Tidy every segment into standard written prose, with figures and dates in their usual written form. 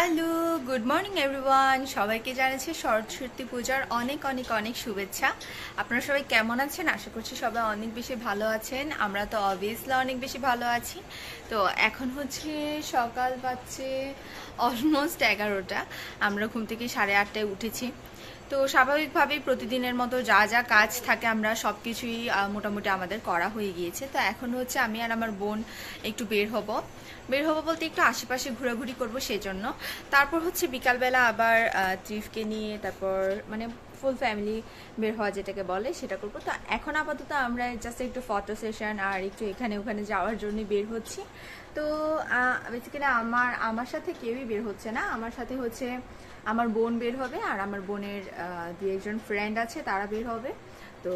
Hello, good morning everyone. সবাইকে জানাচ্ছি সরস্বতী পূজার অনেক অনেক অনেক শুভেচ্ছা। আপনারা সবাই কেমন আছেন? আশা করছি সবাই অনেক বেশি ভালো আছেন। আমরা তো অবভিয়াসলি অনেক বেশি ভালো আছি। তো এখন হচ্ছে সকাল বাজছে অলমোস্ট 11টা। আমরা ঘুম থেকে 8:30টায় উঠেছি। তো স্বাভাবিকভাবেই প্রতিদিনের মতো যা যা কাজ থাকে আমরা সব কিছুই মোটামুটি আমাদের করা হয়ে গিয়েছে। তো এখন হচ্ছে আমি আর আমার বোন একটু বের হব বলতে একটু আশেপাশে ঘোরাঘুরি করব সেজন্য। তারপর হচ্ছে বিকালবেলা আবার ট্রিপকে নিয়ে তারপর মানে ফুল ফ্যামিলি বের হওয়া যেটাকে বলে সেটা করবো। তো এখন আপাতত আমরা জাস্ট একটু ফটো সেশন আর একটু এখানে ওখানে যাওয়ার জন্য বের হচ্ছি। তো বেসিক্যালি আমার সাথে কেউই বের হচ্ছে না, আমার সাথে হচ্ছে আমার বোন বের হবে আর আমার বোনের দু একজন ফ্রেন্ড আছে তারা বের হবে। তো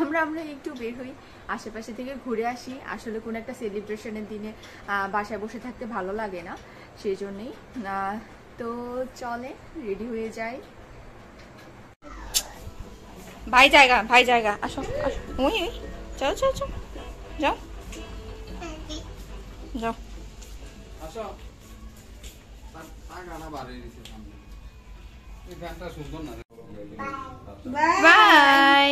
আমরা একটু বের হই, আশেপাশে থেকে ঘুরে আসি। আসলে কোনো একটা সেলিব্রেশনের দিনে বাসায় বসে থাকতে ভালো লাগে না, সেই জন্যই। তো চলে রেডি হয়ে যাই। ভাই জায়গা আসো আসো, ওই চলো চলো চলো, যাও যাও। বাই।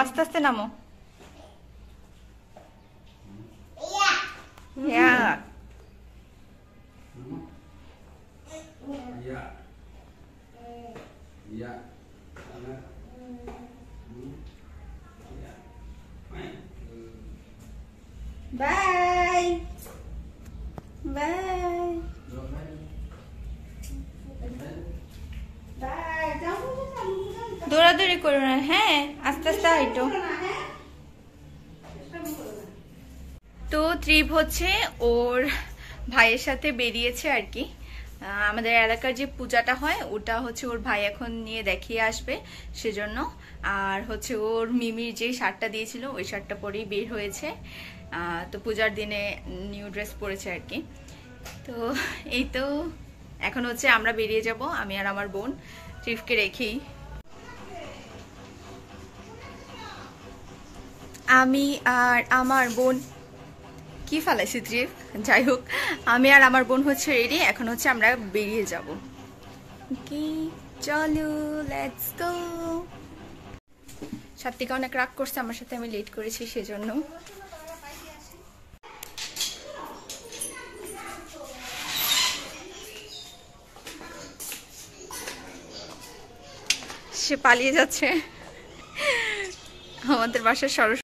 আস্তে আস্তে নামো। বাই বাই দৌড়াদৌড়ি করো না, হ্যাঁ আস্তে আস্তে হাইটো। তো ট্রিপ হচ্ছে ওর ভাইয়ের সাথে বেরিয়েছে আর কি। আমাদের এলাকার যে পূজাটা হয় ওটা হচ্ছে ওর ভাই এখন নিয়ে দেখিয়ে আসবে সেজন্য। আর হচ্ছে ওর মিমির যে শার্টটা দিয়েছিল ওই শার্টটা পরেই বের হয়েছে। তো পূজার দিনে নিউ ড্রেস পরেছে আর কি। তো এই তো এখন হচ্ছে আমরা বেরিয়ে যাব, আমি আর আমার বোন ট্রিপকে রেখেই। আমি আর আমার বোন কি ফালাইছি ট্রিপ, যাই হোক আমি আর আমার বোন হচ্ছে রেডি, এখন হচ্ছে আমরা বেরিয়ে যাব। কি চলো লেটস গো। সাত্বিকা অনেক রাগ করছে আমার সাথে, আমি লেট করেছি সেজন্য। সে পালিয়ে যাচ্ছে আমাদের বাসার সরস্বতী।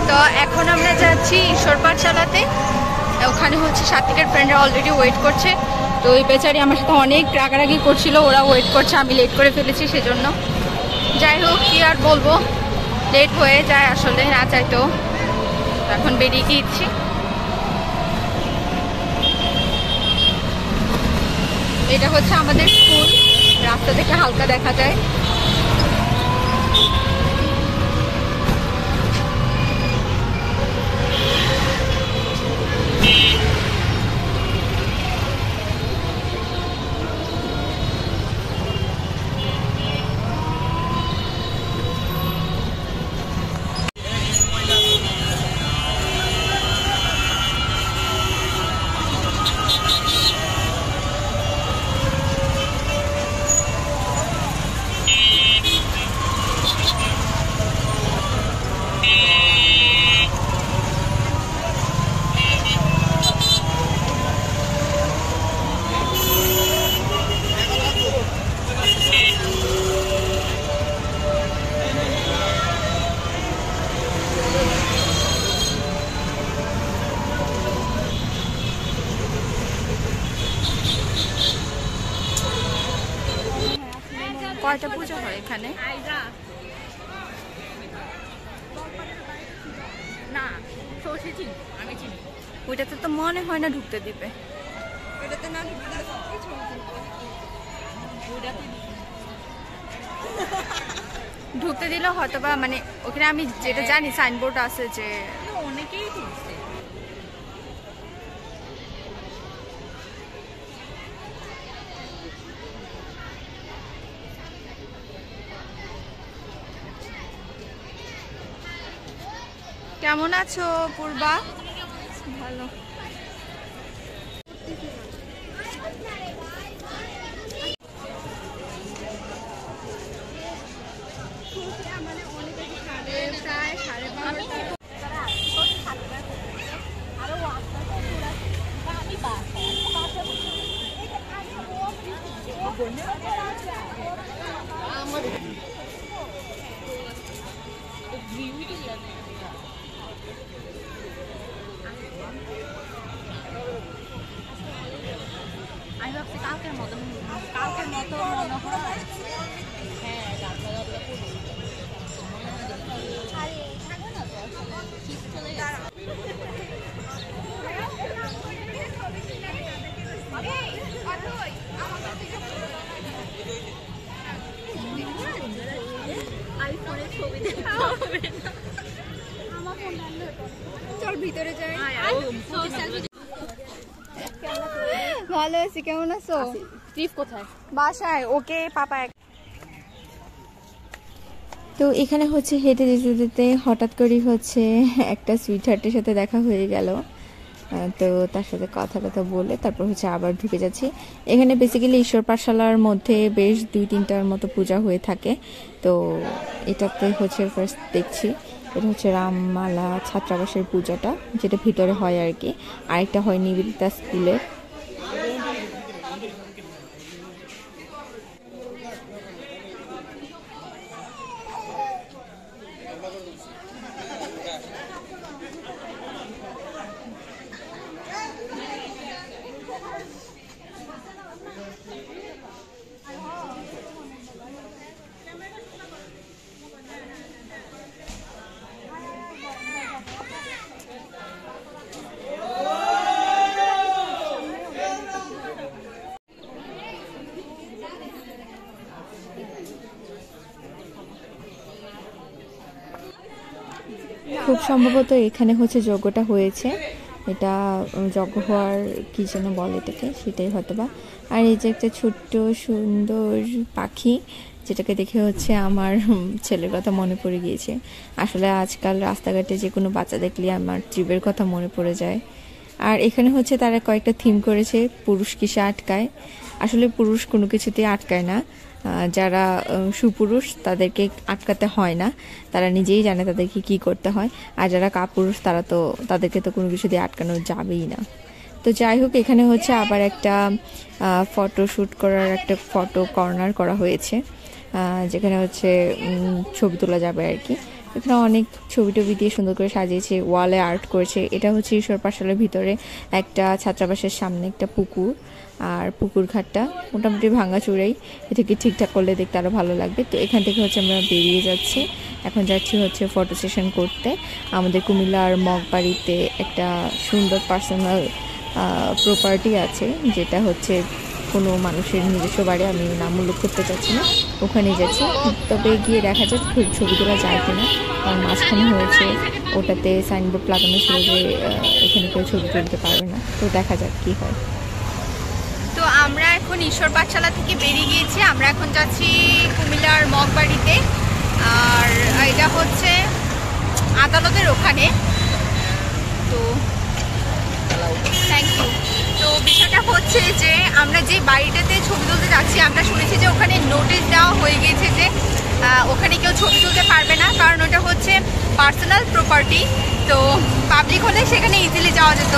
তো এখন আমরা যাচ্ছি ঈশ্বর পাঠশালাতে, ওখানে হচ্ছে সাত্বিকের ফ্রেন্ডরা অলরেডি ওয়েট করছে। তো ওই বেচারি আমার সাথে অনেক রাগারাগি করছিল, ওরা ওয়েট করছে, আমি লেট করে ফেলেছি সেজন্য। যাই হোক কি আর বলবো, লেট হয়ে যায় আসলে না চাইতেও। এখন বেরিয়ে গিয়েছি। এটা হচ্ছে আমাদের স্কুল, রাস্তা থেকে হালকা দেখা যায়। কয়টা পূজা হয় এখানে? না সরষে চিনি, আমি চিনি। ওইটাতে তো মনে হয় না ঢুকতে দিবে। ওইটাতে না ঢুকতে ঢুকতে দিলেও হয়তো বা মানে ওখানে আমি যেটা জানি সাইনবোর্ড আছে যে অনেকেই ঢুকছে। কেমন আছো পূর্বা? ভালো। আমি ভাবছি কালকের মতো মনে হয়। হ্যাঁ আইফোনের ছবি দেখা হবে না। আমার ফোন চল ভিতরে যাই। ভালো আছি, কেমন আছো? ট্রিপ কোথায়? বাসায়। ওকে পাপা। তো এখানে হচ্ছে হেঁটে যেতে যেতে হঠাৎ করেই হচ্ছে একটা সুইট হার্টের সাথে দেখা হয়ে গেল। তো তার সাথে কথা বলে তারপর হচ্ছে আবার ঢুকে যাচ্ছি। এখানে বেসিক্যালি ঈশ্বর পাঠশালার মধ্যে বেশ 2-3টার মতো পূজা হয়ে থাকে। তো এটাতে হচ্ছে ফার্স্ট দেখছি, এটা হচ্ছে রামমালা ছাত্রাবাসের পূজাটা, যেটা ভিতরে হয় আর কি। আরেকটা হয় নিবেদিতা স্কুলে। খুব সম্ভবত এখানে হচ্ছে যজ্ঞটা হয়েছে, এটা যজ্ঞ হওয়ার কি যেন বলে এটাকে, সেটাই হয়তোবা। আর এই যে একটা ছোট্ট সুন্দর পাখি, যেটাকে দেখে হচ্ছে আমার ছেলের কথা মনে পড়ে গিয়েছে। আসলে আজকাল রাস্তাঘাটে যে কোনো বাচ্চা দেখলে আমার ট্রিপের কথা মনে পড়ে যায়। আর এখানে হচ্ছে তারা কয়েকটা থিম করেছে, পুরুষ কিসে আটকায়। আসলে পুরুষ কোনো কিছুতেই আটকায় না, যারা সুপুরুষ তাদেরকে আটকাতে হয় না, তারা নিজেই জানে তাদেরকে কি করতে হয়। আর যারা কাপুরুষ তারা তো তাদেরকে তো কোনো কিছু দিয়ে আটকানো যাবেই না। তো যাই হোক, এখানে হচ্ছে আবার একটা ফটোশ্যুট করার একটা ফটো কর্নার করা হয়েছে, যেখানে হচ্ছে ছবি তোলা যাবে আর কি। এখানে অনেক ছবি টবি দিয়ে সুন্দর করে সাজিয়েছে, ওয়ালে আর্ট করেছে। এটা হচ্ছে ঈশ্বর পাঠশালার ভিতরে একটা ছাত্রাবাসের সামনে একটা পুকুর, আর পুকুর ঘাটটা মোটামুটি ভাঙাচুরাই, এটাকে ঠিকঠাক করলে দেখতে আরও ভালো লাগবে। তো এখান থেকে হচ্ছে আমরা বেরিয়ে যাচ্ছি, এখন যাচ্ছি হচ্ছে ফটো সেশন করতে। আমাদের কুমিল্লার মগবাড়িতে একটা সুন্দর পার্সোনাল প্রপার্টি আছে, যেটা হচ্ছে কোনো মানুষের নিজস্ব বাড়ি, আমি নাম উল্লেখ করতে চাচ্ছি না, ওখানে যাচ্ছি। তবে গিয়ে দেখা যাক ছবি তোলা যায় কিনা, কারণ মাঝখানে হয়েছে ওটাতে সাইনবোর্ড লাগানো ছিল যে এখানে কেউ ছবি তুলতে পারবে না। তো দেখা যাক কি হয়। তো আমরা এখন ঈশ্বর পাঠশালা থেকে বেরিয়ে গিয়েছি, আমরা এখন যাচ্ছি কুমিল্লার মগবাড়িতে। আর এটা হচ্ছে আদালতের ওখানে। তো থ্যাংক ইউ। তো বিষয়টা হচ্ছে যে আমরা যে বাড়িটাতে ছবি তুলতে যাচ্ছি, আমরা শুনেছি যে ওখানে নোটিশ দেওয়া হয়ে গেছে যে ওখানে কেউ ছবি তুলতে পারবে না, কারণ ওটা হচ্ছে পার্সোনাল প্রপার্টি। তো পাবলিক হলে সেখানে ইজিলি যাওয়া যেত,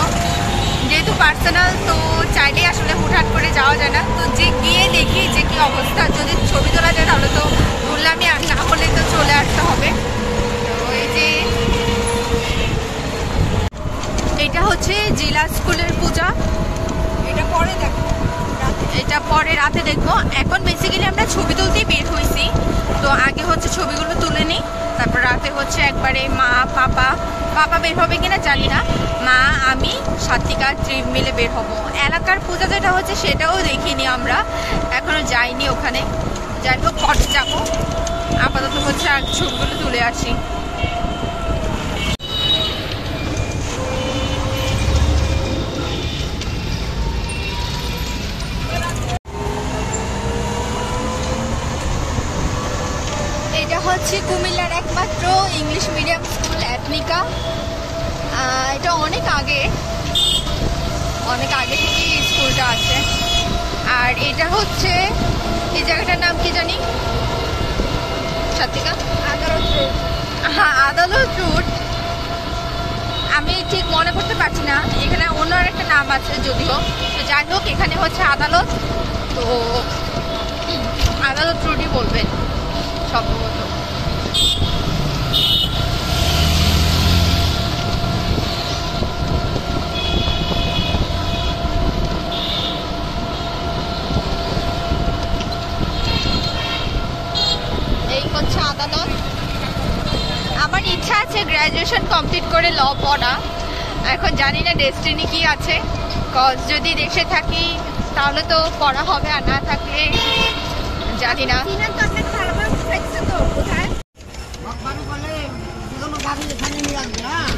যেহেতু পার্সোনাল তো চাইলে আসলে হুটহাট করে যাওয়া যায় না। তো যে গিয়ে দেখি যে কি অবস্থা, যদি ছবি তোলা যায় তাহলে তো তুললামই, আর না হলে তো চলে আসতে হবে। তো এই যে এটা হচ্ছে জেলা স্কুলের পূজা, এটা পরে দেখো এটা পরে রাতে দেখবো। এখন বেসিক্যালি আমরা ছবি তুলতেই বের হয়েছি, তো আগে হচ্ছে ছবিগুলো তুলে নিই, তারপর রাতে হচ্ছে একবারে মা পাপা বের হবে কিনা জানি না, মা আমি সাত্বিকা ট্রিপ মিলে বের হব। এলাকার পূজা যেটা হচ্ছে সেটাও দেখিনি আমরা, এখনো যাইনি ওখানে। যাই হোক পরে যাবো, আপাতত হচ্ছে আর ছবিগুলো তুলে আসি। এটা হচ্ছে কুমিল্লার একমাত্র ইংলিশ মিডিয়াম স্কুল অ্যাটমিকা। এটা অনেক আগে থেকেই স্কুলটা আছে। আর এটা হচ্ছে এই জায়গাটার নাম কি জানি সাত্বিকা? আদালত রোড। হ্যাঁ, আদালত রোড। আমি ঠিক মনে করতে পারছি না, এখানে অন্য আরেকটা নাম আছে যদিও। তো যাই হোক, এখানে হচ্ছে আদালত, তো আদালত রোডই বলবেন সম্ভবত। এই হচ্ছে আদালত। আমার ইচ্ছা আছে গ্র্যাজুয়েশন কমপ্লিট করে ল পড়া। এখন জানি না ডেস্টিনি কি আছে, কজ যদি দেশে থাকি তাহলে তো পড়া হবে, আর না থাকলে জানি না।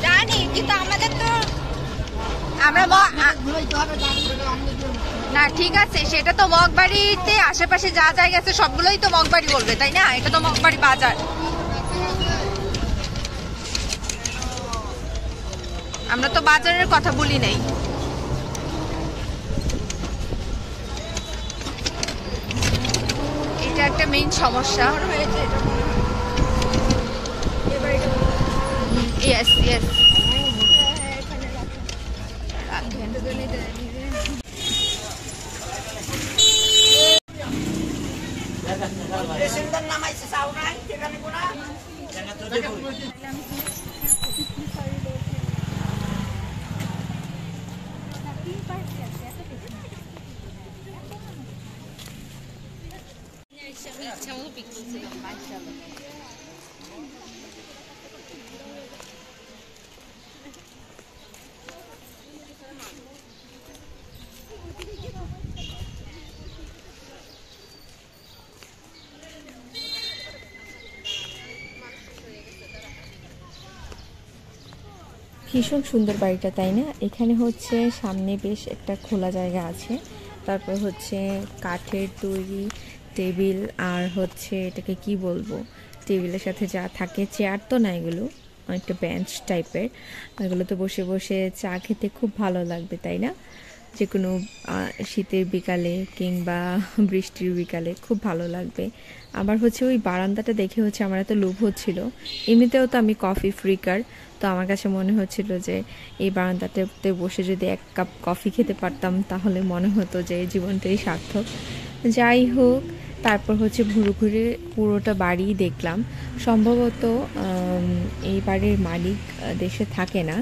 জানি, কিন্তু আমাদের তো আমরা না, ঠিক আছে, সেটা তো মগবাড়িতে আশেপাশে যা জায়গা আছে সবগুলোই তো মগবাড়ি বলবে, তাই না? এটা তো মগবাড়ি বাজার। আমরা তো বাজারের কথা বলি নাই। এটা একটা মেইন সমস্যা। Yes yes. ভীষণ সুন্দর বাড়িটা, তাই না? এখানে হচ্ছে সামনে বেশ একটা খোলা জায়গা আছে, তারপর হচ্ছে কাঠের তৈরি টেবিল, আর হচ্ছে এটাকে কি বলবো, টেবিলের সাথে যা থাকে, চেয়ার তো না, এগুলো অনেকটা বেঞ্চ টাইপের। এগুলোতে বসে বসে চা খেতে খুব ভালো লাগবে, তাই না? যে কোনো শীতের বিকালে কিংবা বৃষ্টির বিকালে খুব ভালো লাগবে। আবার হচ্ছে ওই বারান্দাটা দেখে হচ্ছে আমার এত লোভ হচ্ছিল। এমনিতেও তো আমি কফি ফ্রিকার, তো আমার কাছে মনে হচ্ছিল যে এই বারান্দাটাতে বসে যদি এক কাপ কফি খেতে পারতাম তাহলে মনে হতো যে জীবনটাই সার্থক। যাই হোক, তারপর হচ্ছে ঘুরে ঘুরে পুরোটা বাড়ি দেখলাম। সম্ভবত এই বাড়ির মালিক দেশে থাকে না,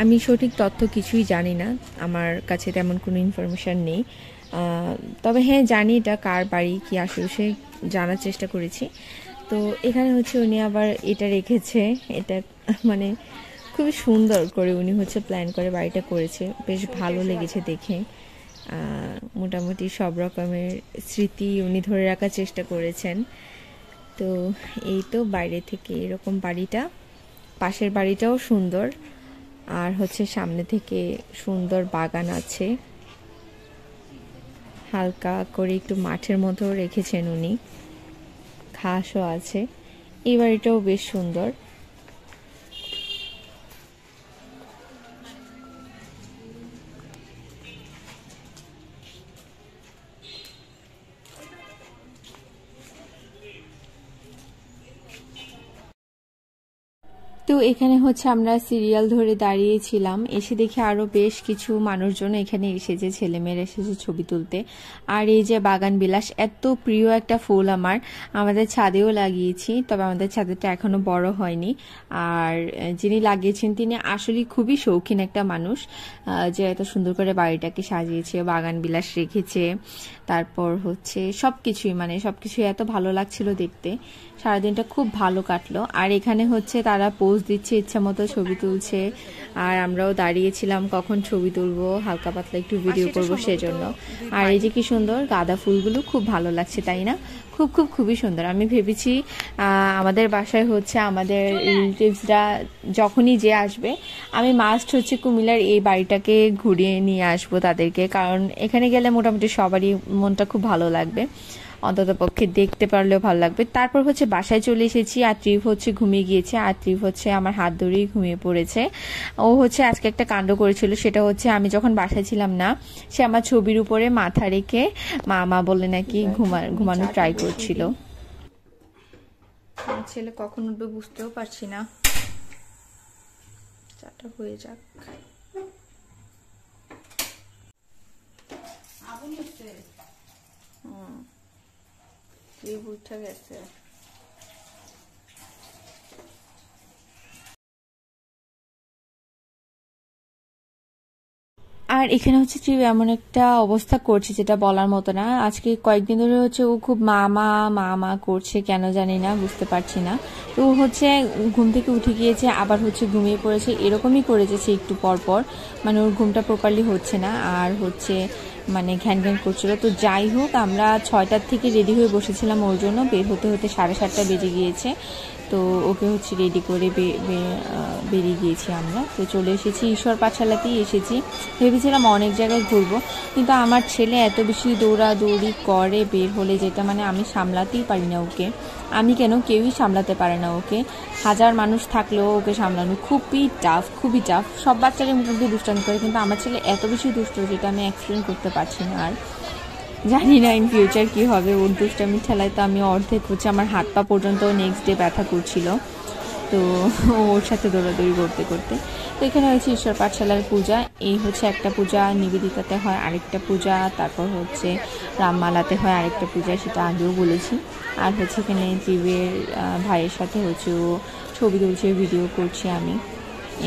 আমি সঠিক তথ্য কিছুই জানি না, আমার কাছে তেমন কোনো ইনফরমেশান নেই। তবে হ্যাঁ, জানি এটা কার বাড়ি, কি আশেপাশে জানার চেষ্টা করেছি। তো এখানে হচ্ছে উনি আবার এটা রেখেছে, এটা মানে খুবই সুন্দর করে উনি হচ্ছে প্ল্যান করে বাড়িটা করেছে, বেশ ভালো লেগেছে দেখে। মোটামুটি সব রকমের স্মৃতি উনি ধরে রাখার চেষ্টা করেছেন। তো এই তো বাইরে থেকে এরকম বাড়িটা, পাশের বাড়িটাও সুন্দর, আর হচ্ছে সামনে থেকে সুন্দর বাগান আছে, হালকা করে একটু মাঠের মতো রেখেছেন উনি, ঘাসও আছে। এই বাড়িটাও বেশ সুন্দর। তো তো এখানে হচ্ছে আমরা সিরিয়াল ধরে দাঁড়িয়েছিলাম, এসে দেখি আরো বেশ কিছু মানুষজন এখানে এসেছে, ছেলেমেয়েরা এসেছে ছবি তুলতে। আর এই যে বাগান বিলাস, এত প্রিয় একটা ফুল আমার, আমাদের ছাদেও লাগিয়েছি, তবে আমাদের ছাদেরটা এখনো বড় হয়নি। আর যিনি লাগিয়েছেন তিনি আসলে খুবই শৌখিন একটা মানুষ, যে এত সুন্দর করে বাড়িটাকে সাজিয়েছে, বাগান বিলাস রেখেছে, তারপর হচ্ছে সবকিছুই, মানে সবকিছুই এত ভালো লাগছিল দেখতে। সারাদিনটা খুব ভালো কাটলো। আর এখানে হচ্ছে তারা পোজ দিচ্ছে, ইচ্ছা মতো ছবি তুলছে, আর আমরাও দাঁড়িয়েছিলাম কখন ছবি তুলবো, হালকা পাতলা একটু ভিডিও করবো সেজন্য। আর এই যে কি সুন্দর গাঁদা ফুলগুলো, খুব ভালো লাগছে তাই না? খুব খুব খুবই সুন্দর। আমি ভেবেছি আমাদের বাসায় হচ্ছে আমাদের রিলেটিভসরা যখনই যে আসবে, আমি মাস্ট হচ্ছে কুমিল্লার এই বাড়িটাকে ঘুরিয়ে নিয়ে আসবো তাদেরকে, কারণ এখানে গেলে মোটামুটি সবারই মনটা খুব ভালো লাগবে, অন্তত পক্ষে দেখতে পারলেও ভালো লাগবে। তারপর হচ্ছে বাসায় চলে এসেছি, আর ট্রিপ হচ্ছে ঘুমিয়ে গিয়েছে, আর ট্রিপ হচ্ছে আমার হাত ধরেই ঘুমিয়ে পড়েছে। ও হচ্ছে আজকে একটা কাণ্ড করেছিল, সেটা হচ্ছে আমি যখন বাসায় ছিলাম না, সে আমার ছবির উপরে মাথা রেখে মা বলে নাকি ঘুমানো ট্রাই করছিল। ছেলে কখন উঠবে বুঝতেও পারছি না, চাটা হয়ে যাক। উঠে গেছে। আর এখানে হচ্ছে ট্রিপ এমন একটা অবস্থা করছে যেটা বলার মতো না। আজকে কয়েকদিন ধরে হচ্ছে ও খুব মা করছে, কেন জানি না, বুঝতে পারছি না। তো হচ্ছে ঘুম থেকে উঠে গিয়েছে, আবার হচ্ছে ঘুমিয়ে পড়েছে, এরকমই করেছে একটু পর পর, মানে ওর ঘুমটা প্রপারলি হচ্ছে না, আর হচ্ছে মানে ঘ্যান করছিল। তো যাই হোক, আমরা 6টার থেকে রেডি হয়ে বসেছিলাম ওর জন্য, বের হতে হতে 7:30 বেজে গিয়েছে। তো ওকে হচ্ছে রেডি করে বেরিয়ে গিয়েছি আমরা। তো চলে এসেছি ঈশ্বর পাঠশালাতেই এসেছি, ভেবেছিলাম অনেক জায়গায় ঘুরবো, কিন্তু আমার ছেলে এত বেশি দৌড়াদৌড়ি করে বের হলে, যেটা মানে আমি সামলাতেই পারি না ওকে। আমি কেন, কেউই সামলাতে পারে না ওকে, হাজার মানুষ থাকলেও ওকে সামলানো খুবই টাফ। সব বাচ্চারা মোটামুটি দুষ্টামি করে, কিন্তু আমার ছেলে এত বেশি দুষ্ট যেটা আমি এক্সপ্লেন করতে পারছি না। আর জানি না ইন ফিউচার কি হবে, ওর দুষ্টামি ঠেলায় তো আমি অর্ধেক হচ্ছে আমার হাত পা পর্যন্ত নেক্সট ডে ব্যথা করছিল, তো ওর সাথে দৌড়াদৌড়ি করতে করতে। তো এখানে হচ্ছে ঈশ্বর পাঠশালার পূজা, এই হচ্ছে একটা পূজা, নিবেদিতাতে হয় আরেকটা পূজা, তারপর হচ্ছে রামমালাতে হয় আরেকটা পূজা, সেটা আগেও বলেছি। আর হচ্ছে এখানে জীবের ভাইয়ের সাথে হচ্ছে ও ছবি তুলছে, ভিডিও করছি আমি।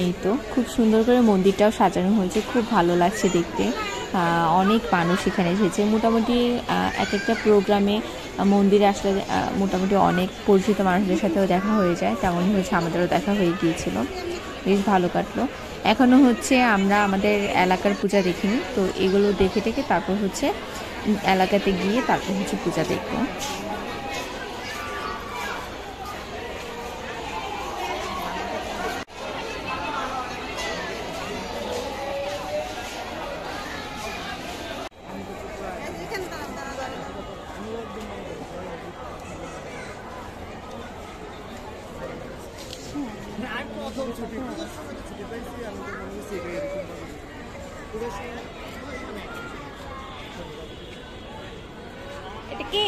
এই তো খুব সুন্দর করে মন্দিরটাও সাজানো হয়েছে, খুব ভালো লাগছে দেখতে। অনেক মানুষ এখানে এসেছে, মোটামুটি এক একটা প্রোগ্রামে মন্দিরে আসলে মোটামুটি অনেক পরিচিত মানুষদের সাথেও দেখা হয়ে যায়, তেমনই হচ্ছে আমাদেরও দেখা হয়ে গিয়েছিল, বেশ ভালো কাটলো। এখনও হচ্ছে আমরা আমাদের এলাকার পূজা দেখিনি, তো এগুলো দেখে তারপর হচ্ছে এলাকাতে গিয়ে তারপর হচ্ছে পূজা দেখবো। এটা কে?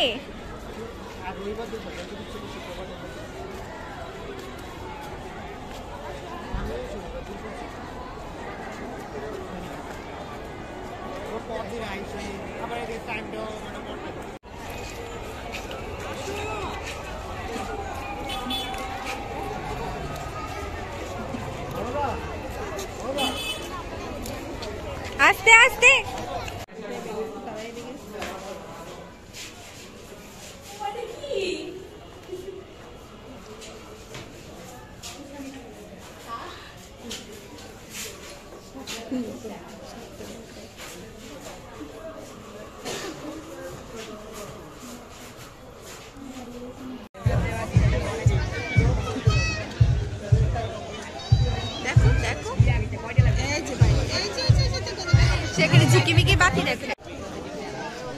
আস্তে আস্তে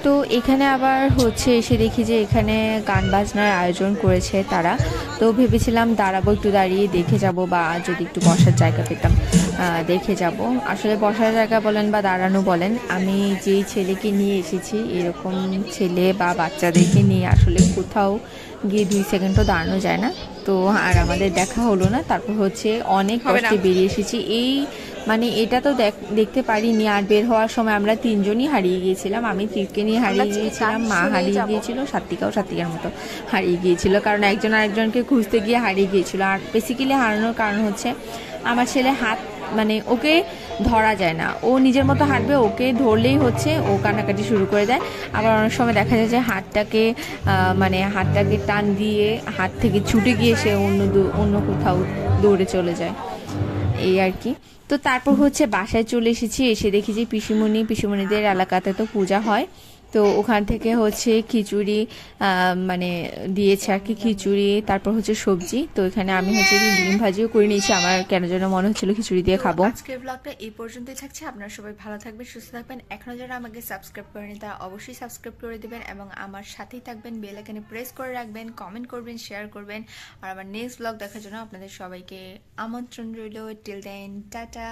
তো এখানে আবার হচ্ছে এসে দেখি যে এখানে গান বাজনার আয়োজন করেছে তারা, তো ভেবেছিলাম দাঁড়াবো, একটু দাঁড়িয়ে দেখে যাব, বা যদি একটু বসার জায়গা পেতাম দেখে যাব। আসলে বসার জায়গা বলেন বা দাঁড়ানো বলেন, আমি যেই ছেলেকে নিয়ে এসেছি এরকম ছেলে বা বাচ্চাদেরকে নিয়ে আসলে কোথাও গিয়ে 2 সেকেন্ডও দাঁড়ানো যায় না। তো আর আমাদের দেখা হলো না। তারপর হচ্ছে অনেক কষ্টে বেরিয়ে এসেছি। এই মানে এটা তো দেখতে পারিনি। আর বের হওয়ার সময় আমরা 3 জনই হারিয়ে গিয়েছিলাম। আমি ট্রিপকে নিয়ে হারিয়ে গিয়েছিলাম, মা হারিয়ে গিয়েছিল, সাত্বিকাও সাত্বিকার মতো হারিয়ে গিয়েছিল, কারণ একজন আরেকজনকে খুঁজতে গিয়ে হারিয়ে গিয়েছিল। আর বেসিক্যালি হারানোর কারণ হচ্ছে আমার ছেলে হাত মানে ওকে ধরা যায় না, ও নিজের মতো হাঁটবে, ওকে ধরলেই হচ্ছে ও কান্নাকাটি শুরু করে দেয়। আবার অনেক সময় দেখা যায় যে হাতটাকে টান দিয়ে হাত থেকে ছুটে গিয়ে সে অন্য কোথাও দৌড়ে চলে যায়, এই আর কি। তো তারপর হচ্ছে বাসায় চলে এসেছি, এসে দেখি যে পিসিমণিদের এলাকাতে তো পূজা হয়, তো ওখান থেকে হচ্ছে খিচুড়ি মানে দিয়েছে আর কি, খিচুড়ি তারপর হচ্ছে সবজি। তো এখানে আমি হচ্ছে ডিম ভাজিও করে নিয়েছি, আমার কেন যেন মনে হচ্ছিল খিচুড়ি দিয়ে খাবো। আজকের ব্লগটা এই পর্যন্তই থাকছে। আপনারা সবাই ভালো থাকবেন, সুস্থ থাকবেন। এখনো যারা আমাকে সাবস্ক্রাইব করেনি তারা অবশ্যই সাবস্ক্রাইব করে দেবেন এবং আমার সাথেই থাকবেন, বেল আইকনে প্রেস করে রাখবেন, কমেন্ট করবেন, শেয়ার করবেন। আর আমার নেক্সট ব্লগ দেখার জন্য আপনাদের সবাইকে আমন্ত্রণ রইল। Till then tata.